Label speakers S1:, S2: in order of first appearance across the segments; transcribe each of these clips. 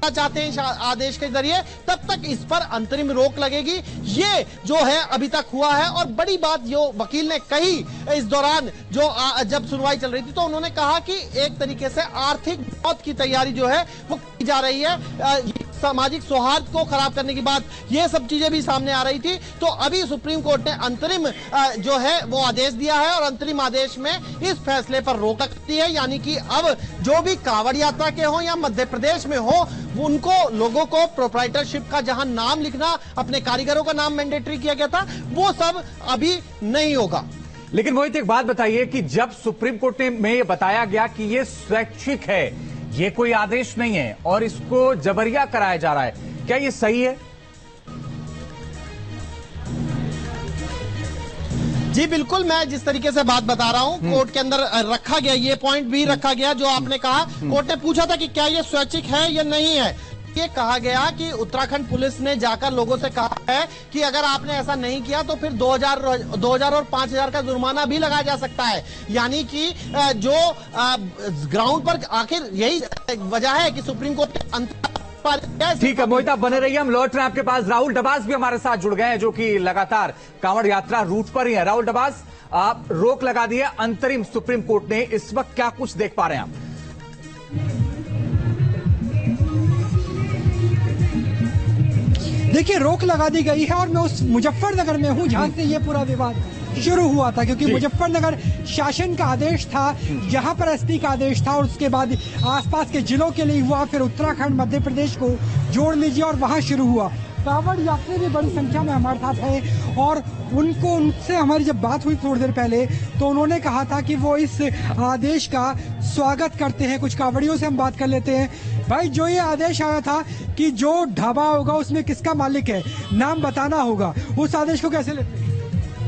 S1: चाहते हैं इस आदेश के जरिए, तब तक इस पर अंतरिम रोक लगेगी। ये जो है अभी तक हुआ है। और बड़ी बात जो वकील ने कही इस दौरान जब सुनवाई चल रही थी, तो उन्होंने कहा कि एक तरीके से आर्थिक मौत की तैयारी जो है वो की जा रही है। सामाजिक सौहार्द को खराब करने की बात, ये सब चीजें भी सामने आ रही थी। तो अभी सुप्रीम कोर्ट ने अंतरिम जो है वो आदेश दिया है और अंतरिम आदेश में इस फैसले पर रोक लगती है। यानी कि अब जो भी कांवड़ यात्रा के हो या मध्य प्रदेश में हो, उनको लोगों को प्रोप्राइटरशिप का जहां नाम लिखना, अपने कारीगरों का नाम मैंडेटरी किया गया था, वो सब अभी नहीं होगा।
S2: लेकिन मोहित एक बात बताइए कि जब सुप्रीम कोर्ट में ये बताया गया कि ये स्वैच्छिक है, ये कोई आदेश नहीं है और इसको जबरिया कराया जा रहा है, क्या ये सही है?
S1: जी बिल्कुल, मैं जिस तरीके से बात बता रहा हूं, कोर्ट के अंदर रखा गया, ये पॉइंट भी रखा गया जो आपने कहा। कोर्ट ने पूछा था कि क्या ये स्वैच्छिक है या नहीं है। ये कहा गया कि उत्तराखंड पुलिस ने जाकर लोगों से कहा है कि अगर आपने ऐसा नहीं किया तो फिर 2000 और 5000 का जुर्माना भी लगाया जा सकता है। यानी कि जो ग्राउंड पर आखिर यही वजह है कि सुप्रीम कोर्ट के
S2: ठीक है मोहित, आप बने रहिए, हम लौट रहे हैं आपके पास। राहुल डबास भी हमारे साथ जुड़ गए हैं, जो कि लगातार कांवड़ यात्रा रूट पर ही है। राहुल डबास, आप रोक लगा दी है अंतरिम सुप्रीम कोर्ट ने, इस वक्त क्या कुछ देख पा रहे हैं आप?
S3: देखिए, रोक लगा दी गई है और मैं उस मुजफ्फरनगर में हूं जहां से ये पूरा विवाद शुरू हुआ था, क्योंकि मुजफ्फरनगर शासन का आदेश था, यहाँ पर एसपी का आदेश था और उसके बाद आसपास के जिलों के लिए हुआ, फिर उत्तराखंड मध्य प्रदेश को जोड़ लीजिए और वहां शुरू हुआ। कांवड़ यात्री भी बड़ी संख्या में हमारे साथ है और उनसे हमारी जब बात हुई थोड़ी देर पहले, तो उन्होंने कहा था कि वो इस आदेश का स्वागत करते हैं। कुछ कांवड़ियों से हम बात कर लेते हैं। भाई, जो ये आदेश आया था कि जो ढाबा होगा उसमें किसका मालिक है, नाम बताना होगा, उस आदेश को कैसे लेते हैं?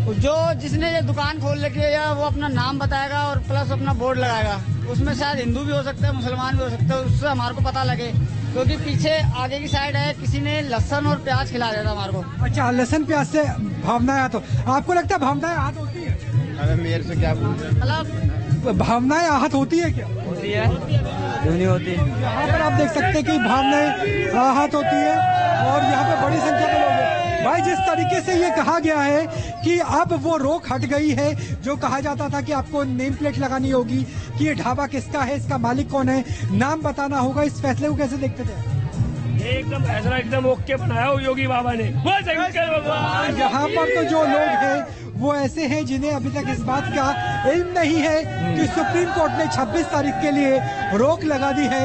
S4: जो जिसने ये दुकान खोल रखी है वो अपना नाम बताएगा और प्लस अपना बोर्ड लगाएगा। उसमें शायद हिंदू भी हो सकते हैं, मुसलमान भी हो सकते हैं, उससे हमारे को पता लगे, क्योंकि पीछे आगे की साइड है, किसी ने लहसुन और प्याज खिला दिया था हमारे को।
S3: अच्छा, लहसुन प्याज से भावनाएं तो आपको लगता है भावनाएं आहत होती है?
S4: अरे मेरे से क्या बोल रहे हैं,
S3: भावनाएं आहत होती है क्या?
S4: होती है, क्यों नहीं होती?
S3: यहाँ पर आप देख सकते हैं कि भावनाएं आहत होती है और यहाँ पे बड़ी संख्या में लोग हैं। भाई, जिस तरीके से ये कहा गया है कि अब वो रोक हट गई है, जो कहा जाता था कि आपको नेम प्लेट लगानी होगी कि ये ढाबा किसका है, इसका मालिक कौन है, नाम बताना होगा, इस फैसले को कैसे देखते थे?
S5: एकदम फैसला एकदम ओके बनाया हो योगी बाबा ने।
S3: यहाँ पर तो जो लोग हैं वो ऐसे हैं जिन्हें अभी तक इस बात का इल्म नहीं है कि सुप्रीम कोर्ट ने 26 तारीख के लिए रोक लगा दी है,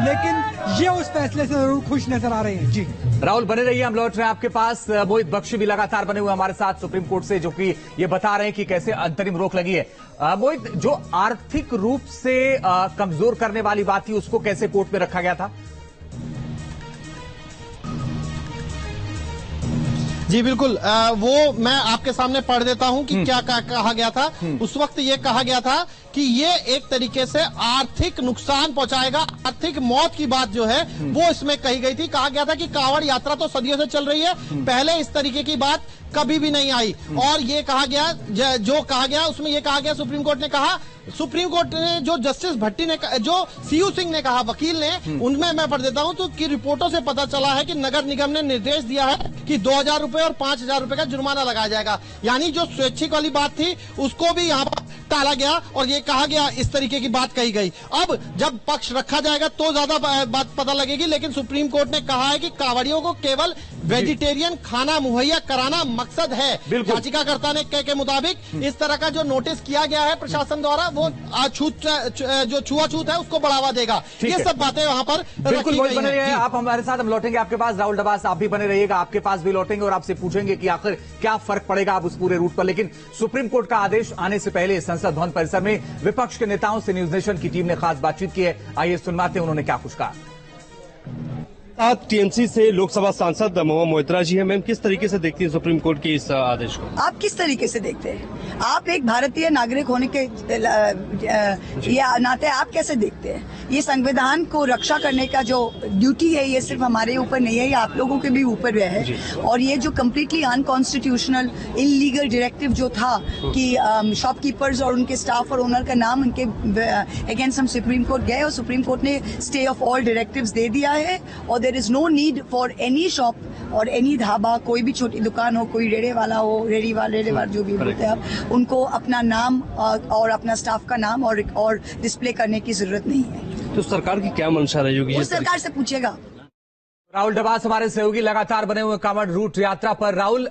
S3: लेकिन ये उस फैसले से जरूर खुश नजर आ रहे हैं। जी
S2: राहुल, बने रहिए, हम लौट रहे हैं आपके पास। मोहित बख्शी भी लगातार बने हुए हमारे साथ सुप्रीम कोर्ट से, जो कि ये बता रहे हैं कि कैसे अंतरिम रोक लगी है। मोहित, जो आर्थिक रूप से कमजोर करने वाली बात थी, उसको कैसे कोर्ट में रखा गया था?
S1: जी बिल्कुल, वो मैं आपके सामने पढ़ देता हूं कि क्या कहा गया था। उस वक्त ये कहा गया था कि ये एक तरीके से आर्थिक नुकसान पहुंचाएगा, आर्थिक मौत की बात जो है वो इसमें कही गई थी। कहा गया था कि कांवड़ यात्रा तो सदियों से चल रही है, पहले इस तरीके की बात कभी भी नहीं आई। और ये कहा गया, जो कहा गया उसमें ये कहा गया, सुप्रीम कोर्ट ने कहा, सुप्रीम कोर्ट ने जो जस्टिस भट्टी ने, जो सीयू सिंह ने कहा, वकील ने, उनमें मैं पढ़ देता हूं तो कि रिपोर्टों से पता चला है कि नगर निगम ने निर्देश दिया है कि 2000 रुपए और 5000 रुपए का जुर्माना लगाया जाएगा। यानी जो स्वैच्छिक वाली बात थी उसको भी यहाँ पर टाला गया और ये कहा गया, इस तरीके की बात कही गई। अब जब पक्ष रखा जाएगा तो ज्यादा बात पता लगेगी, लेकिन सुप्रीम कोर्ट ने कहा है कि कांवड़ियों को केवल वेजिटेरियन खाना मुहैया कराना मकसद है। याचिकाकर्ता ने के मुताबिक इस तरह का जो नोटिस किया गया है प्रशासन द्वारा, वो जो छुआछूत है उसको बढ़ावा देगा। ये सब बातें वहां पर
S2: बिल्कुल बने रहिए आप हमारे साथ, हम लौटेंगे आपके पास। राहुल डबास, आप भी बने रहिएगा, आपके पास भी लौटेंगे और आपसे पूछेंगे कि आखिर क्या फर्क पड़ेगा आप उस पूरे रूट पर। लेकिन सुप्रीम कोर्ट का आदेश आने से पहले संसद भवन परिसर में विपक्ष के नेताओं से न्यूज नेशन की टीम ने खास बातचीत की है। आइए सुनवाते हैं उन्होंने क्या कुछ कहा।
S6: टीएमसी से लोकसभा सांसद महुआ मोइत्रा जी हैं। मैम, किस तरीके से देखती है सुप्रीम कोर्ट के इस आदेश को?
S7: आप किस तरीके से देखते हैं? आप एक भारतीय नागरिक होने के नाते आप कैसे देखते हैं? सकते हैं। ये संविधान को रक्षा करने का जो ड्यूटी है ये सिर्फ हमारे ऊपर नहीं है, ये आप लोगों के भी ऊपर है। और ये जो कम्प्लीटली अनकॉन्स्टिट्यूशनल इलीगल डायरेक्टिव जो था कि शॉपकीपर्स और उनके स्टाफ और ओनर का नाम उनके अगेंस्ट हम सुप्रीम कोर्ट गए और सुप्रीम कोर्ट ने स्टे ऑफ ऑल डायरेक्टिव्स दे दिया है और there is no need for any shop और एनी ढाबा, कोई भी छोटी दुकान हो, कोई रेड़े वाला हो, रेड़ी वाला जो भी बोलते हैं आप, उनको अपना नाम और अपना स्टाफ का नाम और डिस्प्ले करने की जरूरत नहीं है।
S6: तो सरकार की क्या मंशा रहेगी?
S7: वो सरकार से पूछेगा।
S2: राहुल डबास हमारे सहयोगी लगातार बने हुए कांवड़ रूट यात्रा पर। राहुल,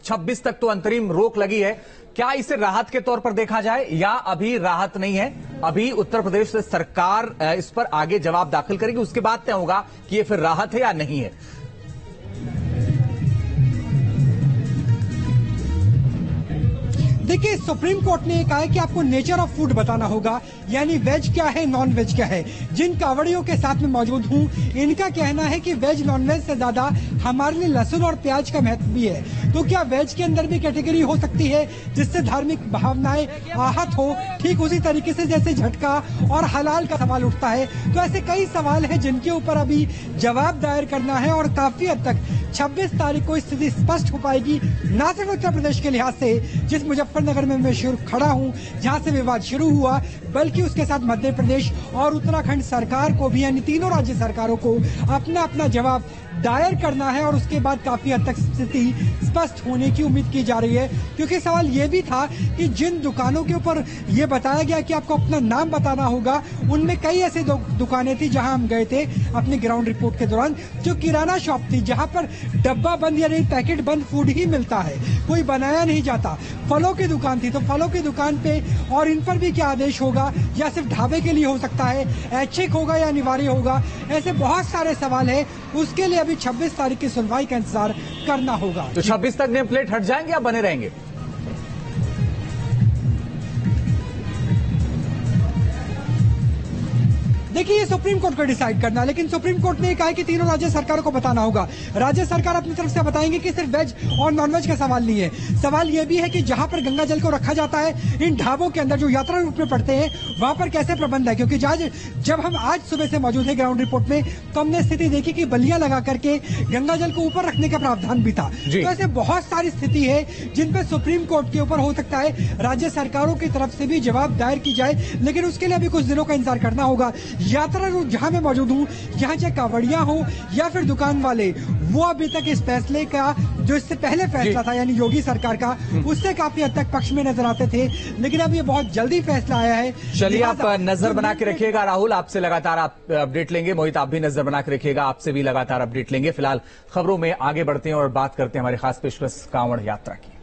S2: 26 तक तो अंतरिम रोक लगी है, क्या इसे राहत के तौर पर देखा जाए या अभी राहत नहीं है? अभी उत्तर प्रदेश से सरकार इस पर आगे जवाब दाखिल करेगी, उसके बाद तय होगा कि ये फिर राहत है या नहीं है।
S3: देखिए, सुप्रीम कोर्ट ने कहा है कि आपको नेचर ऑफ फूड बताना होगा, यानी वेज क्या है, नॉन वेज क्या है। जिन कांवड़ियों के साथ में मौजूद हूं, इनका कहना है कि वेज नॉन वेज से ज्यादा हमारे लिए लहसुन और प्याज का महत्व भी है। तो क्या वेज के अंदर भी कैटेगरी हो सकती है जिससे धार्मिक भावनाएं आहत हो? ठीक उसी तरीके से जैसे झटका और हलाल का सवाल उठता है। तो ऐसे कई सवाल है जिनके ऊपर अभी जवाब दायर करना है और काफी हद तक 26 तारीख को स्थिति स्पष्ट हो पाएगी, न सिर्फ उत्तर प्रदेश के लिहाज से जिस मुजफ्फरनगर में मैं खड़ा हूं जहां से विवाद शुरू हुआ, बल्कि उसके साथ मध्य प्रदेश और उत्तराखंड सरकार को भी, यानी तीनों राज्य सरकारों को अपना अपना जवाब दायर करना है और उसके बाद काफी हद तक स्थिति स्पष्ट होने की उम्मीद की जा रही है। क्योंकि सवाल ये भी था कि जिन दुकानों के ऊपर ये बताया गया कि आपको अपना नाम बताना होगा, उनमें कई ऐसी दुकानें थी जहां हम गए थे अपनी ग्राउंड रिपोर्ट के दौरान, जो किराना शॉप थी जहां पर डब्बा बंद यानी पैकेट बंद फूड ही मिलता है, कोई बनाया नहीं जाता। फलों की दुकान थी, तो फलों की दुकान पे और इन पर भी क्या आदेश होगा, या सिर्फ ढाबे के लिए हो सकता है, ऐच्छिक होगा या अनिवार्य होगा? ऐसे बहुत सारे सवाल है, उसके लिए अभी 26 तारीख की सुनवाई का इंतजार करना होगा।
S2: तो 26 तक नेम प्लेट हट जाएंगे या बने रहेंगे?
S3: देखिए, ये सुप्रीम कोर्ट को डिसाइड करना, लेकिन सुप्रीम कोर्ट ने कहा है कि तीनों राज्य सरकारों को बताना होगा। राज्य सरकार अपनी तरफ से बताएंगे कि सिर्फ वेज और नॉन वेज का सवाल नहीं है। सवाल ये भी है कि जहां पर गंगा जल को रखा जाता है, इन ढाबों के अंदर जो यात्रा रूप में पड़ते हैं, वहां पर कैसे प्रबंध है? क्योंकि जब हम आज सुबह से मौजूद है ग्राउंड रिपोर्ट में, तो हमने स्थिति देखी कि बलिया लगा करके गंगा जल को ऊपर रखने का प्रावधान भी था। तो ऐसे बहुत सारी स्थिति है जिन पर सुप्रीम कोर्ट के ऊपर हो सकता है राज्य सरकारों की तरफ से भी जवाब दायर की जाए, लेकिन उसके लिए अभी कुछ दिनों का इंतजार करना होगा। यात्रा रूट जहां मैं मौजूद हूं, यहाँ चाहे कांवड़िया हो या फिर दुकान वाले, वो अभी तक इस फैसले का, जो इससे पहले फैसला था यानी योगी सरकार का, उससे काफी हद तक पक्ष में नजर आते थे, लेकिन अब ये बहुत जल्दी फैसला आया है।
S2: चलिए, आप नजर बना के रखिएगा। राहुल, आपसे लगातार आप अपडेट लेंगे। मोहित, आप भी नजर बना के रखिएगा, आपसे भी लगातार अपडेट लेंगे। फिलहाल खबरों में आगे बढ़ते हैं और बात करते हैं हमारी खास पेशकश कांवड़ यात्रा की।